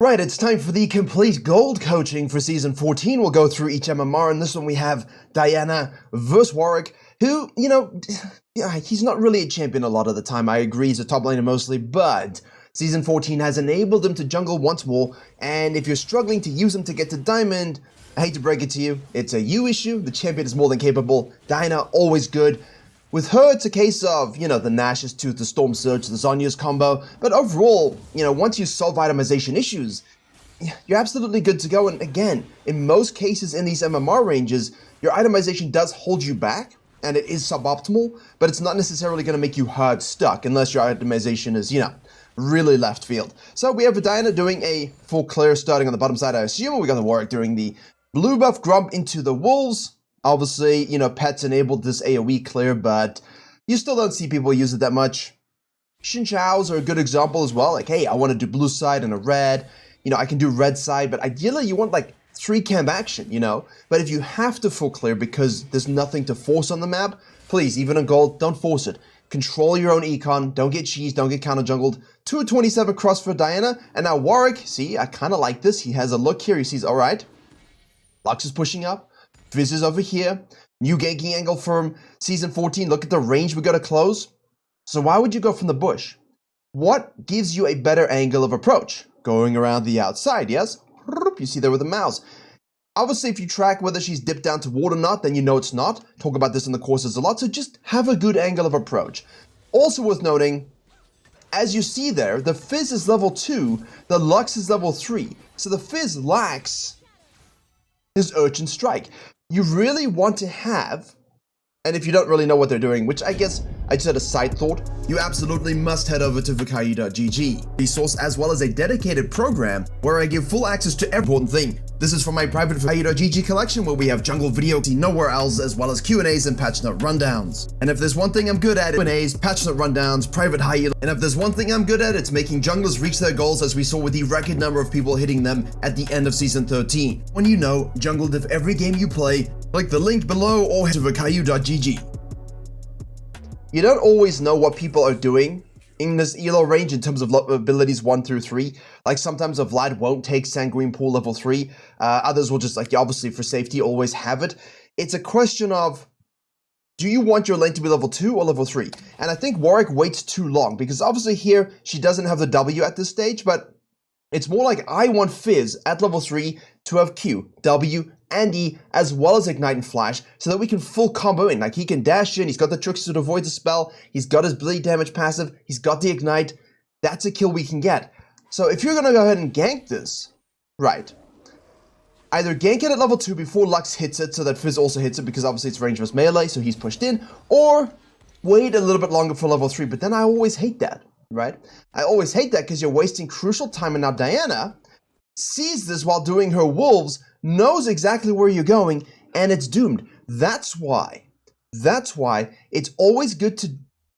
Right, it's time for the complete gold coaching for Season 14. We'll go through each MMR, and this one we have Diana versus Warwick, who, he's not really a champion a lot of the time. I agree, he's a top laner mostly, but Season 14 has enabled him to jungle once more, and if you're struggling to use him to get to Diamond, I hate to break it to you, it's a you issue. The champion is more than capable. Diana, always good. With her, it's a case of, the Nash's Tooth, the Storm Surge, the Zhonya's combo, but overall, once you solve itemization issues, you're absolutely good to go. And again, in most cases in these MMR ranges, your itemization does hold you back, and it is suboptimal, but it's not necessarily going to make you hard stuck unless your itemization is, really left field. So we have Diana doing a full clear starting on the bottom side, I assume. We got the Warwick doing the blue buff Grump into the Wolves. Obviously, pets enabled this AoE clear, but you still don't see people use it that much. Xin Chao's are a good example as well. Like, hey, I want to do blue side and a red. I can do red side, but ideally you want like 3-camp action, But if you have to full clear because there's nothing to force on the map, please, even on gold, don't force it. Control your own econ, don't get cheesed, don't get counter jungled. 227 cross for Diana, and now Warwick, see, I kind of like this. He has a look here, he sees, all right, Lux is pushing up. Fizz is over here. New ganking angle from Season 14. Look at the range we got to close. So why would you go from the bush? What gives you a better angle of approach? Going around the outside, yes? You see there with the mouse. Obviously, if you track whether she's dipped down toward or not, then you know it's not. Talk about this in the courses a lot, so just have a good angle of approach. Also worth noting, as you see there, the Fizz is level 2, the Lux is level 3. So the Fizz lacks his Urchin Strike. You really want to have, and if you don't really know what they're doing, which I guess I just had a side thought, you absolutely must head over to Virkayu.gg, the source as well as a dedicated program where I give full access to every important thing. This is from my private Virkayu.gg collection where we have jungle video see nowhere else, as well as Q&As and patch note rundowns. And if there's one thing I'm good at, Q&As, patch note rundowns, private high. And if there's one thing I'm good at, it's making junglers reach their goals, as we saw with the record number of people hitting them at the end of Season 13. When you know jungle diff every game you play, click the link below or head to Virkayu.gg. You don't always know what people are doing in this elo range in terms of abilities 1 through 3. Like sometimes a Vlad won't take Sanguine Pool level 3. Others will just, obviously for safety, always have it. It's a question of, do you want your lane to be level 2 or level 3? And I think Warwick waits too long because obviously here she doesn't have the W at this stage, but it's more like I want Fizz at level 3 to have Q, W, and E, as well as Ignite and Flash, so that we can full combo in. Like, he can dash in, he's got the Trickster to avoid the spell, he's got his bleed damage passive, he's got the Ignite. That's a kill we can get. So if you're gonna go ahead and gank this, right, either gank it at level 2 before Lux hits it, so that Fizz also hits it, because obviously it's range versus melee, so he's pushed in, or wait a little bit longer for level 3, but then I always hate that, right? I always hate that because you're wasting crucial time, and now Diana sees this while doing her wolves, knows exactly where you're going, and it's doomed. That's why it's always good to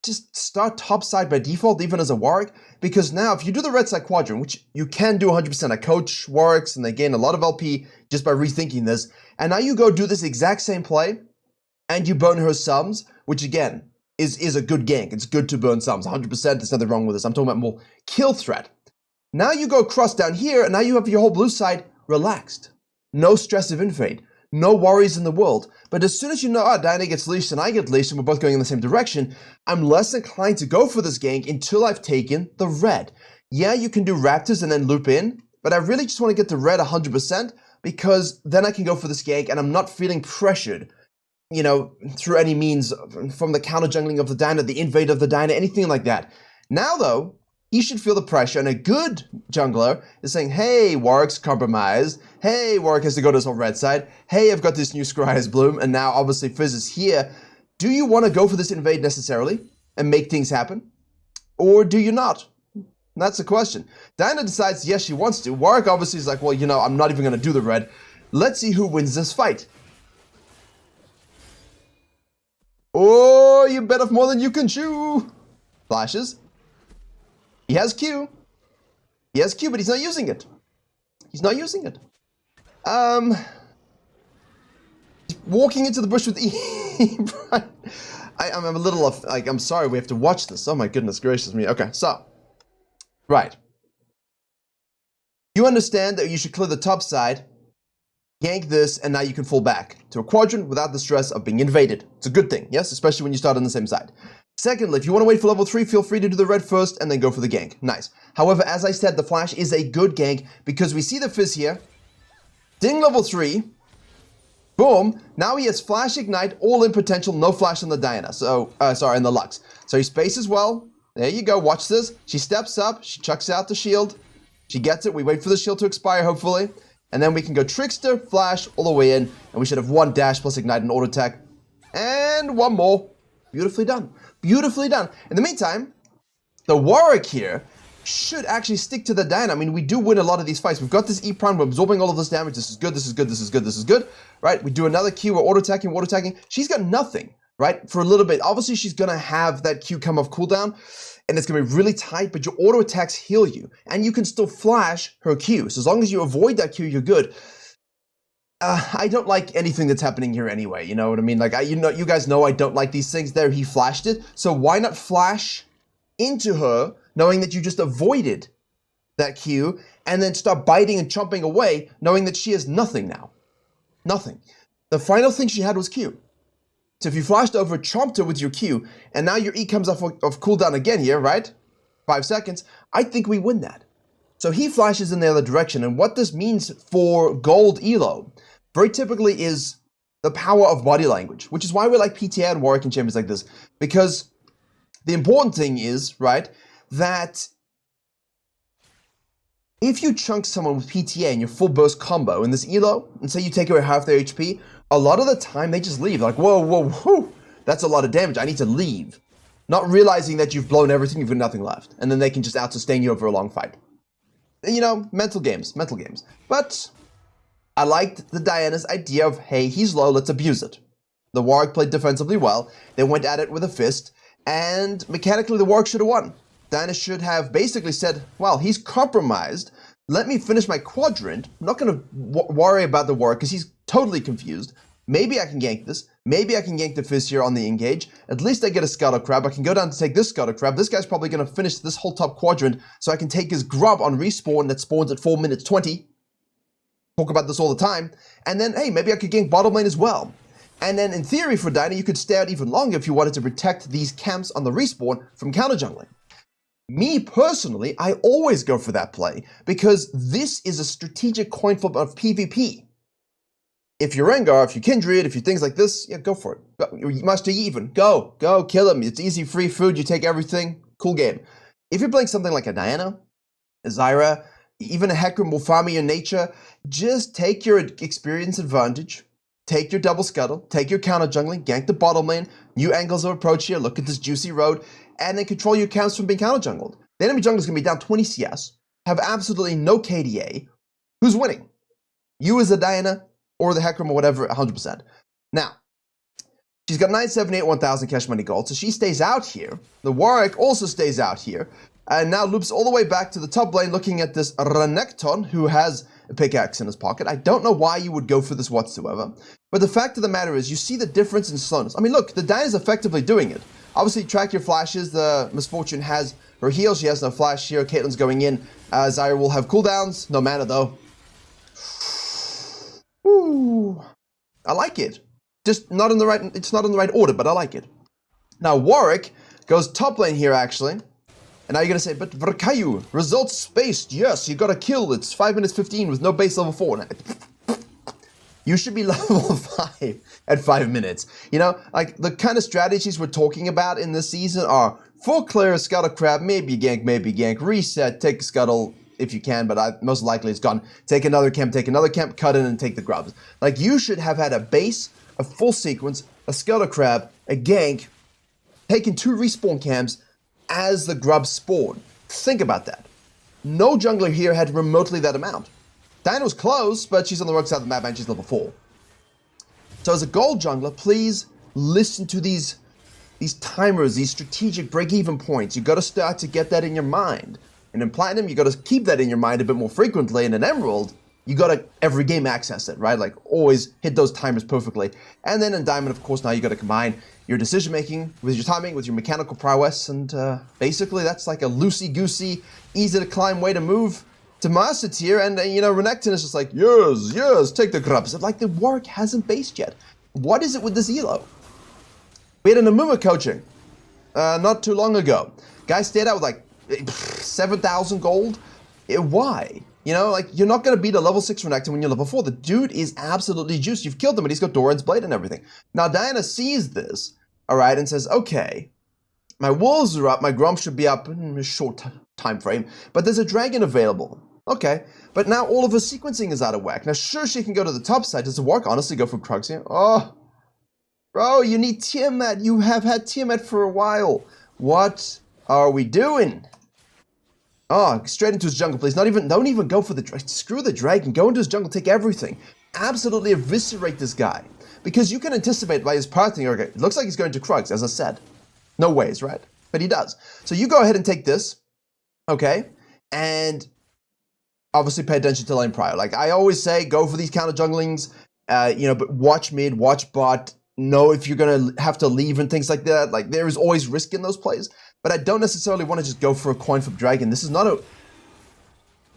just start top side by default, even as a Warwick, because now if you do the red side quadrant, which you can do 100%, I coach Warwicks and they gain a lot of LP just by rethinking this, and now you go do this exact same play, and you burn her sums, which again, is a good gank. It's good to burn sums, 100%, there's nothing wrong with this. I'm talking about more kill threat. Now you go cross down here, and now you have your whole blue side relaxed. No stress of invade. No worries in the world. But as soon as you know, Diana gets leashed and I get leashed and we're both going in the same direction, I'm less inclined to go for this gank until I've taken the red. Yeah, you can do Raptors and then loop in, but I really just want to get the red 100% because then I can go for this gank and I'm not feeling pressured, through any means from the counter jungling of the Diana, the invade of the Diana, anything like that. Now though, he should feel the pressure, and a good jungler is saying, hey, Warwick's compromised. Hey, Warwick has to go to his whole red side. Hey, I've got this new Scry's Bloom, and now obviously Fizz is here. Do you want to go for this invade necessarily and make things happen? Or do you not? That's the question. Diana decides, yes, she wants to. Warwick obviously is like, well, I'm not even going to do the red. Let's see who wins this fight. Oh, you bet off more than you can chew. Flashes. He has Q. He has Q, but he's not using it. He's not using it. Walking into the bush with E. I'm a little, I'm sorry, we have to watch this. Oh my goodness gracious me. Okay, so. Right. You understand that you should clear the top side, gank this, and now you can fall back to a quadrant without the stress of being invaded. It's a good thing, yes? Especially when you start on the same side. Secondly, if you want to wait for level 3, feel free to do the red first and then go for the gank. Nice. However, as I said, the flash is a good gank because we see the fizz here. Ding level 3. Boom. Now he has flash ignite, all in potential, no flash on the Diana. So, sorry, on the Lux. So he spaces well. There you go. Watch this. She steps up. She chucks out the shield. She gets it. We wait for the shield to expire, hopefully. And then we can go Trickster, Flash, all the way in. And we should have one dash plus Ignite and Auto Attack. And one more. Beautifully done. Beautifully done. In the meantime, the Warwick here should actually stick to the Diana. I mean, we do win a lot of these fights. We've got this E prime. We're absorbing all of this damage. This is good. This is good. This is good. This is good. Right? We do another Q. We're auto-attacking, auto-attacking. She's got nothing, right? For a little bit. Obviously, she's going to have that Q come off cooldown. And it's going to be really tight, but your auto attacks heal you. And you can still flash her Q. So as long as you avoid that Q, you're good. I don't like anything that's happening here anyway. You know what I mean? Like, you guys know I don't like these things. There, he flashed it. So why not flash into her, knowing that you just avoided that Q, and then start biting and chomping away, knowing that she has nothing now. Nothing. The final thing she had was Q. So if you flashed over, chomped her with your Q, and now your E comes off of cooldown again here, right? 5 seconds. I think we win that. So he flashes in the other direction, and what this means for gold elo, very typically is the power of body language, which is why we like PTA and Warwick and champions like this, because the important thing is, right, that if you chunk someone with PTA and your full burst combo in this elo, and say you take away half their HP, a lot of the time they just leave. Like, whoa, whoa, whoa, that's a lot of damage. I need to leave. Not realizing that you've blown everything, you've got nothing left. And then they can just out-sustain you over a long fight. You know, mental games, mental games. But I liked the Diana's idea of, hey, he's low, let's abuse it. The Warwick played defensively well. They went at it with a fist. And mechanically, the Warwick should have won. Diana should have basically said, well, he's compromised. Let me finish my quadrant. I'm not going to worry about the Warwick because he's totally confused. Maybe I can gank this. Maybe I can gank the Fizz here on the engage. At least I get a Scuttle Crab. I can go down to take this Scuttle Crab. This guy's probably going to finish this whole top quadrant, so I can take his grub on respawn that spawns at 4 minutes 20. Talk about this all the time. And then, hey, maybe I could gank bottom lane as well. And then, in theory, for Diana, you could stay out even longer if you wanted to protect these camps on the respawn from counter jungling. Me, personally, I always go for that play, because this is a strategic coin flip of PvP. If you're Rengar, if you're Kindred, if you're things like this, yeah, go for it. You Master Yi even. Go, kill him. It's easy, free food, you take everything. Cool game. If you're playing something like a Diana, a Zyra, even a Hecarim will farm your nature, just take your experience advantage, take your double scuttle, take your counter jungling, gank the bottom lane, new angles of approach here, look at this juicy road, and then control your camps from being counter jungled. The enemy jungler is going to be down 20 CS, have absolutely no KDA. Who's winning? You as a Diana, or the Hecarim or whatever, 100%. Now, she's got 978, 1,000 cash money gold, so she stays out here. The Warwick also stays out here, and now loops all the way back to the top lane looking at this Renekton, who has a pickaxe in his pocket. I don't know why you would go for this whatsoever, but the fact of the matter is, you see the difference in slowness. I mean, look, the Diana's effectively doing it. Obviously, track your flashes. The Misfortune has her heal. She has no flash here. Caitlyn's going in. Zyra will have cooldowns. No mana, though. Ooh, I like it. Just not in the right, it's not in the right order, but I like it. Now, Warwick goes top lane here, actually. And now you're going to say, but Virkayu, results spaced. Yes, you got a kill. It's 5 minutes 15 with no base level 4. You should be level 5 at 5 minutes. You know, like the kind of strategies we're talking about in this season are full clear, Scuttle Crab, maybe gank, reset, take a Scuttle if you can, but most likely it's gone. Take another camp, cut in and take the grubs. Like, you should have had a base, a full sequence, a Scuttle Crab, a gank, taking 2 respawn camps as the grubs spawn. Think about that. No jungler here had remotely that amount. Diana was close, but she's on the wrong side of the map and she's level 4. So as a gold jungler, please listen to these timers, these strategic break-even points. You got to start to get that in your mind. And in Platinum, you got to keep that in your mind a bit more frequently. And in Emerald, you got to every game access it, right? Like, always hit those timers perfectly. And then in Diamond, of course, now you got to combine your decision-making with your timing, with your mechanical prowess. And basically, that's like a loosey-goosey, easy-to-climb way to move. to master tier, and you know, Renekton is just like, yes, yes, take the grubs. Like, the Warwick hasn't based yet. What is it with this elo? We had an Amuma coaching not too long ago. Guy stayed out with like 7,000 gold. Why? You know, like, you're not going to beat a level 6 Renekton when you're level 4. The dude is absolutely juiced. You've killed him, and he's got Doran's Blade and everything. Now, Diana sees this, all right, and says, okay, my wolves are up, my Grumps should be up in a short time frame, but there's a dragon available. Okay, but now all of her sequencing is out of whack. Now, sure, she can go to the top side. Does it work? Honestly, go for Krugs here. Oh, bro, you need Tiamat. You have had Tiamat for a while. What are we doing? Oh, straight into his jungle, please. Don't even go for the dragon. Screw the dragon. Go into his jungle, take everything. Absolutely eviscerate this guy. Because you can anticipate by his pathing, okay, it looks like he's going to Krugs, as I said. No ways, right? But he does. So you go ahead and take this, okay? And obviously pay attention to lane prior. Like I always say, go for these counter junglings, you know, but watch mid, watch bot, know if you're going to have to leave and things like that. Like there is always risk in those plays. But I don't necessarily want to just go for a coin flip dragon. This is not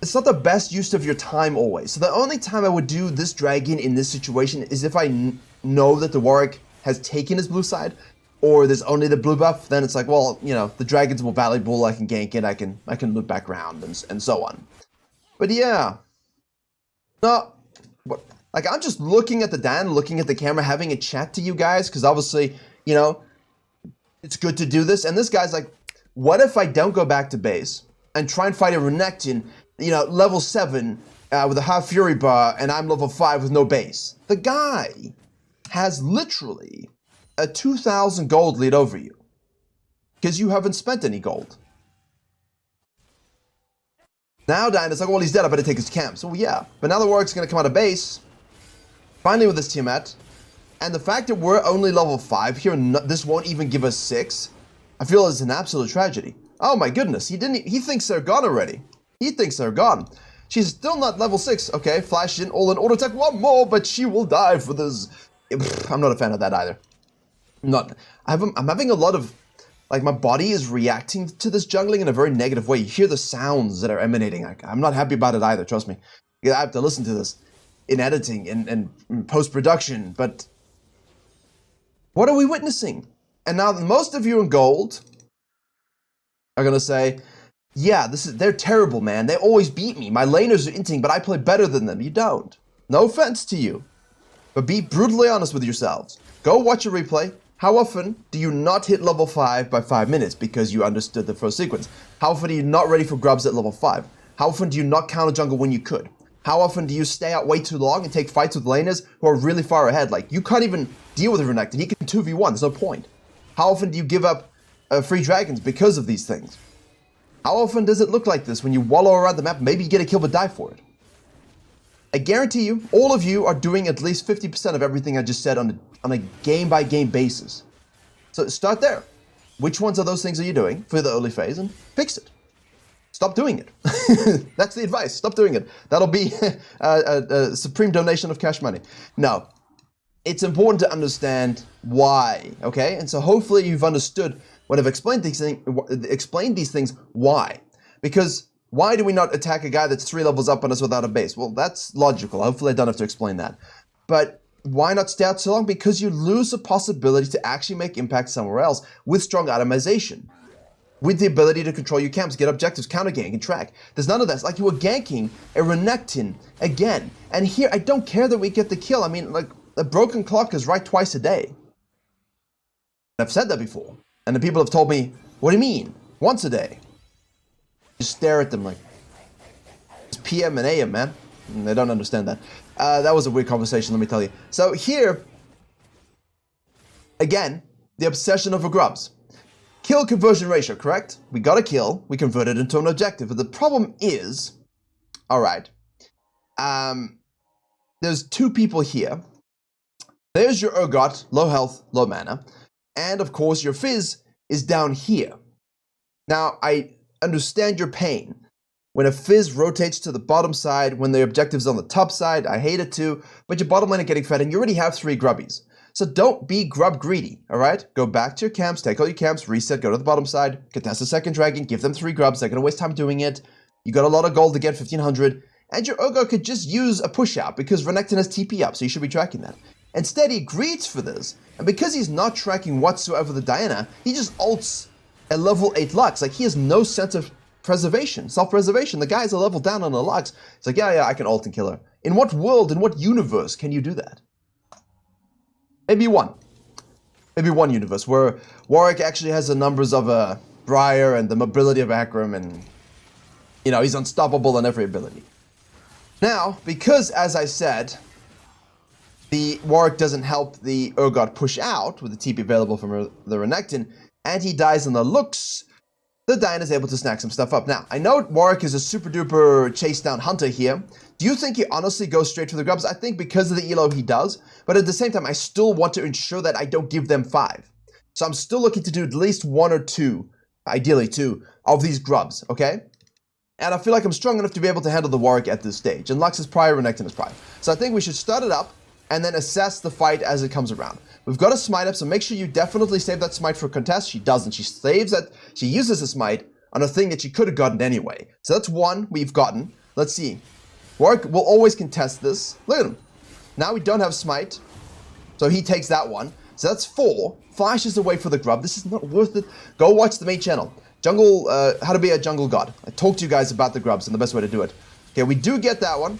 it's not the best use of your time always. So the only time I would do this dragon in this situation is if I know that the Warwick has taken his blue side, or there's only the blue buff. Then it's like, well, you know, the dragon's more valuable. I can gank it. I can loop back around and so on. But yeah, no, like I'm just looking at the Dan, looking at the camera, having a chat to you guys, because obviously, you know, it's good to do this. And this guy's like, what if I don't go back to base and try and fight a Renekton, you know, level 7 with a half Fury bar, and I'm level 5 with no base? The guy has literally a 2,000 gold lead over you because you haven't spent any gold. Now Diana's like, well, he's dead, I better take his camp. So yeah, but now the Warwick's going to come out of base, finally with this Tiamat. And the fact that we're only level 5 here, and this won't even give us 6, I feel is an absolute tragedy. Oh my goodness, he thinks they're gone already. He thinks they're gone. She's still not level 6. Okay, flash in, all in auto attack, one more, but she will die for this. I'm not a fan of that either. I'm having a lot of, like, my body is reacting to this jungling in a very negative way. You hear the sounds that are emanating. I'm not happy about it either, trust me. I have to listen to this in editing and post-production, but what are we witnessing? And now most of you in gold are going to say, yeah, they're terrible, man. They always beat me. My laners are inting, but I play better than them. You don't. No offense to you. But be brutally honest with yourselves. Go watch a replay. How often do you not hit level 5 by 5 minutes because you understood the first sequence? How often are you not ready for grubs at level 5? How often do you not counter jungle when you could? How often do you stay out way too long and take fights with laners who are really far ahead? Like, you can't even deal with Renekton. He can 2v1. There's no point. How often do you give up free dragons because of these things? How often does it look like this when you wallow around the map? Maybe you get a kill but die for it. I guarantee you, all of you are doing at least 50% of everything I just said on a game-by-game basis. So start there. Which ones of those things are you doing for the early phase, and fix it. Stop doing it. That's the advice. Stop doing it. That'll be a supreme donation of cash money. No, it's important to understand why, okay? And so hopefully you've understood when I've explained these things, why. Because why do we not attack a guy that's 3 levels up on us without a base? Well, that's logical. Hopefully I don't have to explain that. But why not stay out so long? Because you lose the possibility to actually make impact somewhere else with strong itemization. With the ability to control your camps, get objectives, counter gank, and track. There's none of that. It's like you were ganking a Renekton again. And here, I don't care that we get the kill. I mean, like, a broken clock is right twice a day. I've said that before. And the people have told me, what do you mean? Once a day. Just stare at them like, it's PM and AM, man. And they don't understand that. That was a weird conversation, let me tell you. So here, again, the obsession over grubs. Kill conversion ratio, correct? We got a kill, we convert it into an objective. But the problem is, alright, there's 2 people here. There's your Urgot, low health, low mana. And of course your Fizz is down here. Now, I understand your pain. When a Fizz rotates to the bottom side, when the objective's on the top side, I hate it too, but your bottom lane are getting fed and you already have 3 grubbies. So don't be grub greedy, alright? Go back to your camps, take all your camps, reset, go to the bottom side, contest the second dragon, give them 3 grubs, they're gonna waste time doing it. You got a lot of gold to get 1500, and your Urgot could just use a push out because Renekton has TP up, so you should be tracking that. Instead, he greets for this, and because he's not tracking whatsoever the Diana, he just ults a level 8 Lux. Like, he has no sense of preservation, self-preservation. The guy's a level down on a Lux. It's like, yeah, I can ult and kill her. In what world, in what universe can you do that? Maybe one. Maybe one universe where Warwick actually has the numbers of a Briar and the mobility of Akram, and, you know, he's unstoppable in every ability. Now, because, as I said, the Warwick doesn't help the Urgot push out with the TP available from the Renekton, and he dies on the looks, the Diana is able to snack some stuff up. Now, I know Warwick is a super duper chase down hunter here. Do you think he honestly goes straight for the grubs? I think because of the elo he does, but at the same time, I still want to ensure that I don't give them 5. So I'm still looking to do at least 1 or 2, ideally 2, of these grubs, okay? And I feel like I'm strong enough to be able to handle the Warwick at this stage. And Lux is prior, Renekton is prior. So I think we should start it up and then assess the fight as it comes around. We've got a smite up, so make sure you definitely save that smite for contest. She doesn't. She saves that. She uses a smite on a thing that she could have gotten anyway. So that's 1 we've gotten. Let's see. Warwick will always contest this. Look at him. Now we don't have smite, so he takes that one. So that's 4. Flashes away for the grub. This is not worth it. Go watch the main channel. Jungle, how to be a jungle god. I talked to you guys about the grubs and the best way to do it. Okay, we do get that one.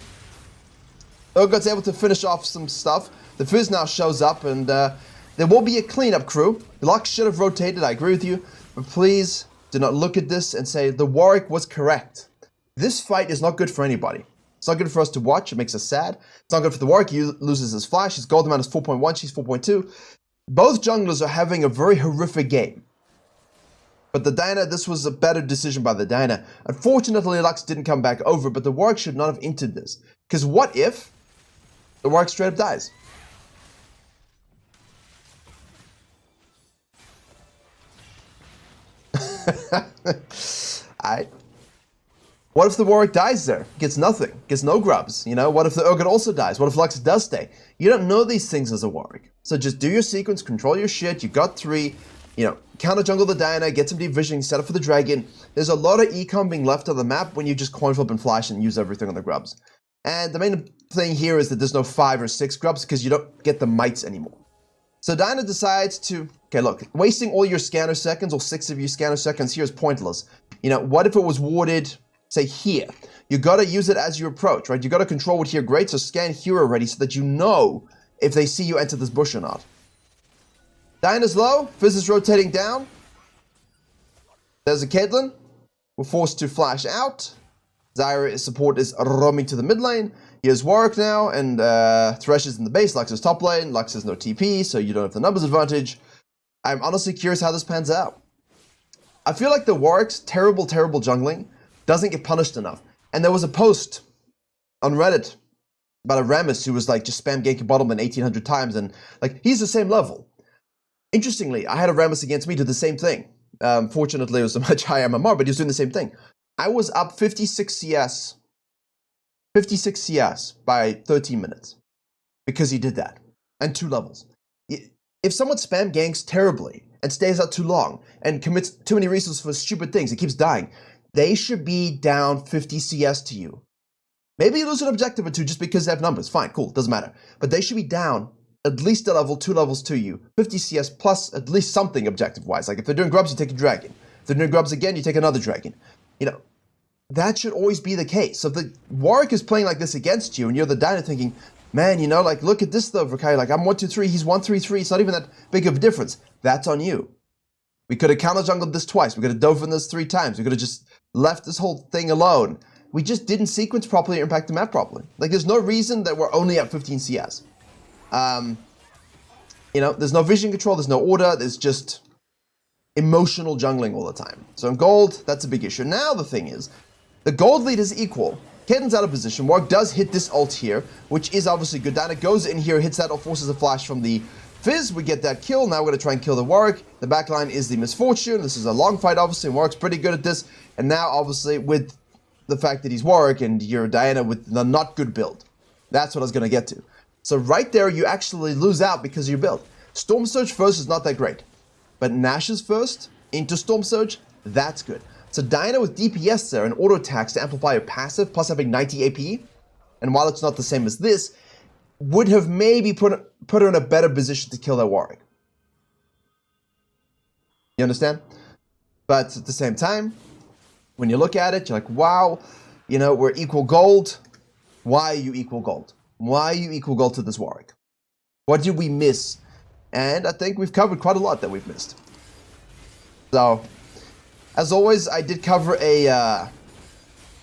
Urgot's able to finish off some stuff. The Fizz now shows up, and there will be a cleanup crew. Lux should have rotated, I agree with you. But please do not look at this and say the Warwick was correct. This fight is not good for anybody. It's not good for us to watch. It makes us sad. It's not good for the Warwick. He loses his flash. His gold amount is 4.1. She's 4.2. Both junglers are having a very horrific game. But the Diana, this was a better decision by the Diana. Unfortunately, Lux didn't come back over, but the Warwick should not have entered this. Because what if the Warwick straight up dies? Alright. What if the Warwick dies there? Gets nothing. Gets no grubs. You know, what if the Urgot also dies? What if Lux does stay? You don't know these things as a Warwick. So just do your sequence, control your shit. You got 3. You know, counter jungle the Diana, get some deep vision, set up for the dragon. There's a lot of econ being left on the map when you just coin flip and flash and use everything on the grubs. And the main thing here is that there's no 5 or 6 grubs because you don't get the mites anymore. So Diana decides to, okay, look, wasting all your scanner seconds, or 6 of your scanner seconds here is pointless. You know, what if it was warded, say, here? You gotta use it as you approach, right? You gotta control what here great, so scan here already so that you know if they see you enter this bush or not. Diana's low, Fizz is rotating down. There's a Caitlyn. We're forced to flash out. Zyra's support is roaming to the mid lane. Here's Warwick now, and Thresh is in the base. Lux is top lane. Lux has no TP, so you don't have the numbers advantage. I'm honestly curious how this pans out. I feel like the Warwick's terrible jungling doesn't get punished enough. And there was a post on Reddit about a Rammus who was like, just spam ganking bottom 1800 times, and like, he's the same level. Interestingly, I had a Rammus against me do the same thing. Fortunately, it was a much higher MMR, but he was doing the same thing. I was up 56 CS by 13 minutes because he did that, and 2 levels. If someone spam ganks terribly and stays out too long and commits too many resources for stupid things, it keeps dying, they should be down 50 CS to you. Maybe you lose an objective or 2 just because they have numbers. Fine, cool, doesn't matter. But they should be down at least a level, 2 levels to you, 50 CS plus at least something objective-wise. Like if they're doing grubs, you take a dragon. If they're doing grubs again, you take another dragon. You know, that should always be the case. So if the Warwick is playing like this against you, and you're the Diana thinking, man, you know, like, look at this though, Virkayu, like, I'm 1, 2, 3, he's 1, 3, 3, it's not even that big of a difference. That's on you. We could have counter-jungled this twice. We could have dove in this 3 times. We could have just left this whole thing alone. We just didn't sequence properly or impact the map properly. Like, there's no reason that we're only at 15 CS. You know, there's no vision control, there's no order, there's just emotional jungling all the time. So in gold, that's a big issue. Now the thing is, the gold lead is equal. Caitlyn's out of position. Warwick does hit this ult here, which is obviously good. Diana goes in here, hits that ult, forces a flash from the Fizz. We get that kill. Now we're going to try and kill the Warwick. The backline is the Misfortune. This is a long fight, obviously, and Warwick's pretty good at this. And now, obviously, with the fact that he's Warwick and you're Diana with the not good build. That's what I was going to get to. So right there, you actually lose out because of your build. Storm Surge first is not that great. But Nash's first into Storm Surge, that's good. So Diana with DPS there and auto attacks to amplify her passive, plus having 90 AP, and while it's not the same as this, would have maybe put her in a better position to kill that Warwick. You understand? But at the same time, when you look at it, you're like, wow, you know, we're equal gold. Why are you equal gold? Why are you equal gold to this Warwick? What did we miss? And I think we've covered quite a lot that we've missed. So, as always, I did cover I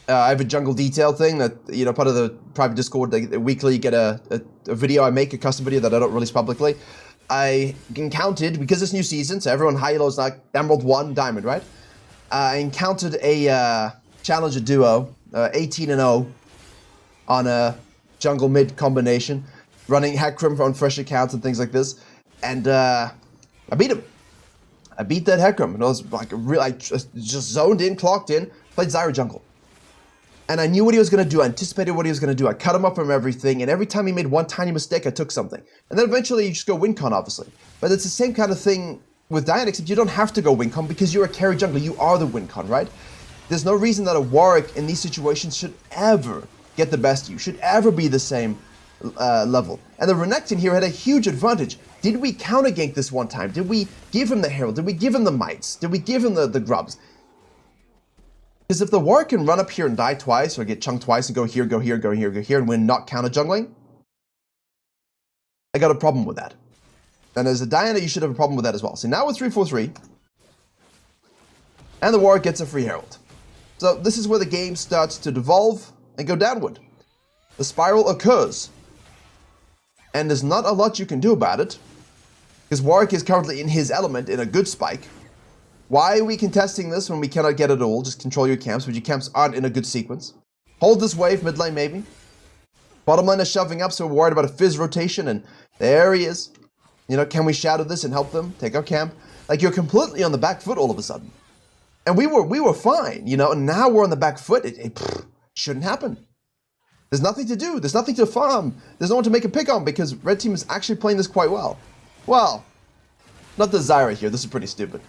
have a jungle detail thing that, you know, part of the private Discord, weekly you get a video I make, a custom video that I don't release publicly. I encountered, because it's new season, so everyone high elo is like Emerald 1, Diamond, right? I encountered a challenger duo, 18-0, on a jungle mid combination, running Hecarim on fresh accounts and things like this, and I beat him. I beat that Hecarim, and I was like, I just zoned in, clocked in, played Zyra jungle. And I knew what he was going to do. I anticipated what he was going to do. I cut him up from everything. And every time he made one tiny mistake, I took something. And then eventually you just go win con, obviously. But it's the same kind of thing with Diana, except you don't have to go win con because you're a carry jungler. You are the win con, right? There's no reason that a Warwick in these situations should ever get the best of you, should ever be the same level. And the Renekton here had a huge advantage. Did we counter gank this one time? Did we give him the Herald? Did we give him the Mites? Did we give him the Grubs? Because if the Warwick can run up here and die twice, or get chunked twice and go here, go here, go here, go here, and win not counter jungling, I got a problem with that. And as a Diana, you should have a problem with that as well. So now we're 3-4-3, and the Warwick gets a free Herald. So this is where the game starts to devolve and go downward. The spiral occurs, and there's not a lot you can do about it, because Warwick is currently in his element in a good spike. Why are we contesting this when we cannot get it all? Just control your camps, but your camps aren't in a good sequence. Hold this wave, mid lane maybe. Bottom lane is shoving up, so we're worried about a Fizz rotation, and there he is. You know, can we shadow this and help them take our camp? Like, you're completely on the back foot all of a sudden. And we were fine, you know, and now we're on the back foot. It shouldn't happen. There's nothing to do. There's nothing to farm. There's no one to make a pick on because red team is actually playing this quite well. Well, not the Zyra here. This is pretty stupid.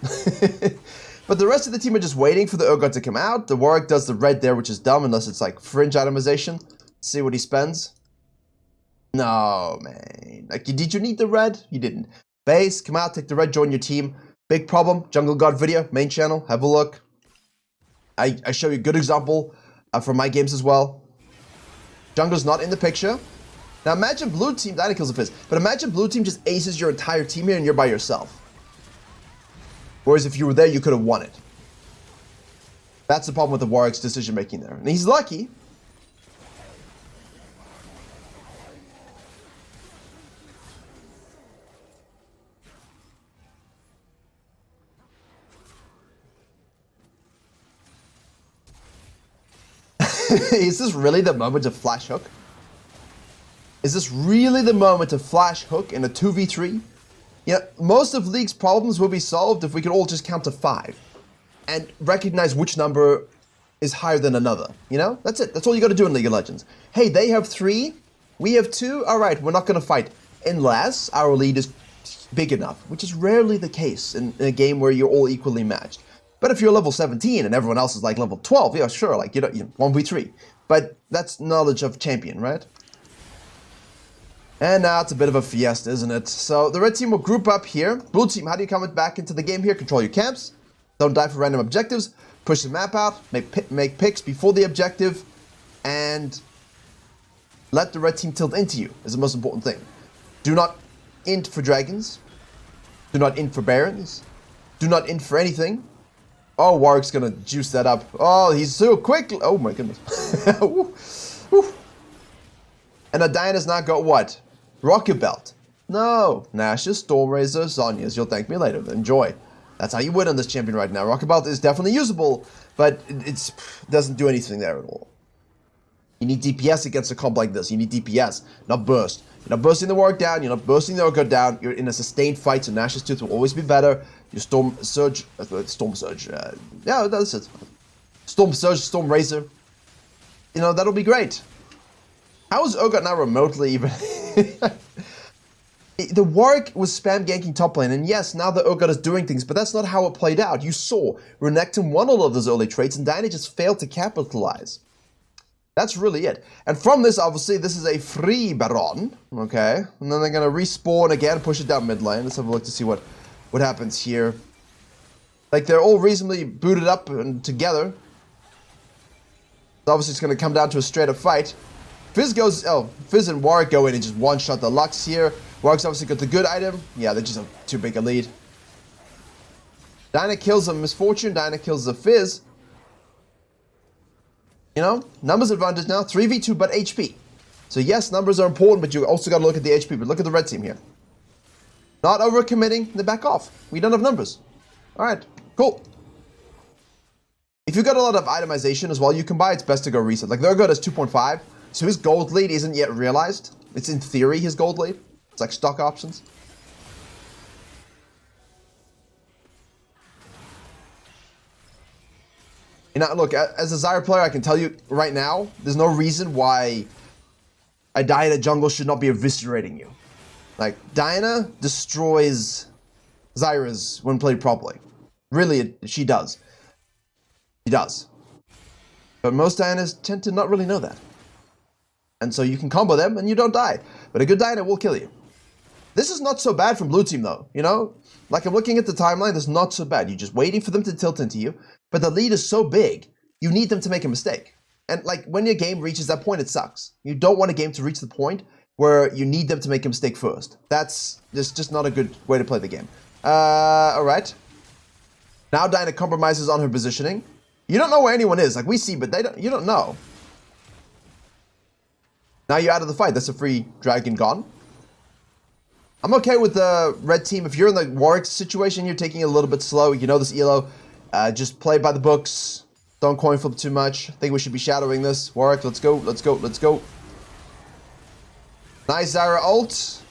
But the rest of the team are just waiting for the Urgot to come out. The Warwick does the red there, which is dumb unless it's like fringe itemization. Let's see what he spends. No, man. Like, did you need the red? You didn't. Base, come out, take the red, join your team. Big problem. Jungle God video, main channel. Have a look. I show you a good example from my games as well. Jungle's not in the picture. Now imagine blue team, Diana kills a Fizz, but imagine blue team just aces your entire team here and you're by yourself. Whereas if you were there, you could have won it. That's the problem with the Warwick's decision making there. And he's lucky. Is this really the moment to flash hook? Is this really the moment to flash hook in a 2v3? Yeah, most of League's problems will be solved if we could all just count to 5 and recognize which number is higher than another. You know, that's it. That's all you got to do in League of Legends. Hey, they have 3, we have 2. All right, we're not going to fight unless our lead is big enough, which is rarely the case in a game where you're all equally matched. But if you're level 17 and everyone else is like level 12, yeah, sure, like, you know 1v3. But that's knowledge of champion, right? And now it's a bit of a fiesta, isn't it? So the red team will group up here. Blue team, how do you come back into the game here? Control your camps. Don't die for random objectives. Push the map out. Make picks before the objective. And let the red team tilt into you is the most important thing. Do not int for dragons. Do not int for barons. Do not int for anything. Oh, Warwick's gonna juice that up. Oh, he's so quick. Oh my goodness. Woo. Woo. And Diana's now got what? Rocket Belt. No. Nash's, Stormrazor, Zhonya's. You'll thank me later. Enjoy. That's how you win on this champion right now. Rocket Belt is definitely usable, but it doesn't do anything there at all. You need DPS against a comp like this. You need DPS, not burst. You're not bursting the Warwick down. You're not bursting the Urgot down. You're in a sustained fight, so Nash's Tooth will always be better. Your Storm Surge, yeah, that's it. Storm Surge, Storm Razor. You know, that'll be great. How is Urgot now remotely even? The Warwick was spam ganking top lane, and yes, now the Urgot is doing things, but that's not how it played out. You saw Renekton won all of those early traits, and Diana just failed to capitalize. That's really it. And from this, obviously, this is a free Baron, okay? And then they're going to respawn again, push it down mid lane. Let's have a look to see what happens here. Like, they're all reasonably booted up and together. So obviously, it's going to come down to a straight-up fight. Fizz and Warwick go in and just one-shot the Lux here. Warwick's obviously got the good item. Yeah, they just have too big a lead. Diana kills a Misfortune. Diana kills the Fizz. You know, numbers advantage now. 3v2, but HP. So yes, numbers are important, but you also got to look at the HP. But look at the red team here. Not overcommitting, they back off. We don't have numbers. All right, cool. If you've got a lot of itemization as well, you can buy, it's best to go reset. Like, their Urgot is 2.5, so his gold lead isn't yet realized. It's in theory his gold lead. It's like stock options. You know, look, as a Zyra player, I can tell you right now, there's no reason why a Diana jungle should not be eviscerating you. Like, Diana destroys Zyras when played properly. Really, she does. She does. But most Dianas tend to not really know that. And so you can combo them and you don't die. But a good Diana will kill you. This is not so bad from blue team though, you know? Like, I'm looking at the timeline, it's not so bad. You're just waiting for them to tilt into you. But the lead is so big, you need them to make a mistake. And like, when your game reaches that point, it sucks. You don't want a game to reach the point where you need them to make a mistake first. That's just not a good way to play the game. Alright. Now Diana compromises on her positioning. You don't know where anyone is. Like, we see, but you don't know. Now you're out of the fight. That's a free dragon gone. I'm okay with the red team. If you're in the Warwick situation, you're taking it a little bit slow. You know this elo. Just play by the books. Don't coin flip too much. I think we should be shadowing this. Warwick, let's go, let's go, let's go. Nice Zyra ult.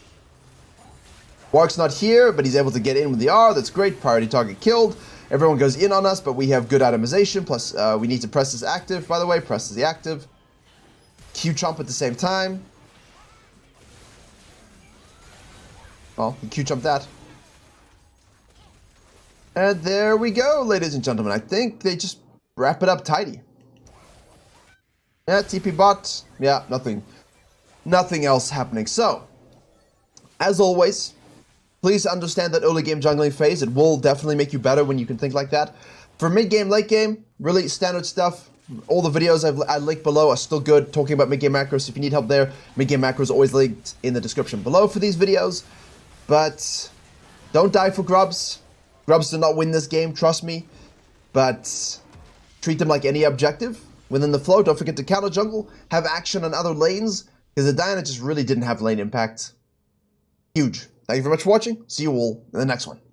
Warwick's not here, but he's able to get in with the R. That's great. Priority target killed. Everyone goes in on us, but we have good itemization. Plus, we need to press this active, by the way. Press the active. Q chomp at the same time. Oh, he Q chomped that. And there we go, ladies and gentlemen. I think they just wrap it up tidy. Yeah, TP bot. Yeah, nothing else happening. So, as always, please understand that early game jungling phase, it will definitely make you better when you can think like that. For mid game, late game, really standard stuff. All the videos I linked below are still good, talking about mid game macros. If you need help there, mid game macros are always linked in the description below for these videos. But don't die for grubs. Grubs do not win this game, trust me. But treat them like any objective. Within the flow, don't forget to counter jungle, have action on other lanes, because the Diana just really didn't have lane impact. Huge. Thank you very much for watching. See you all in the next one.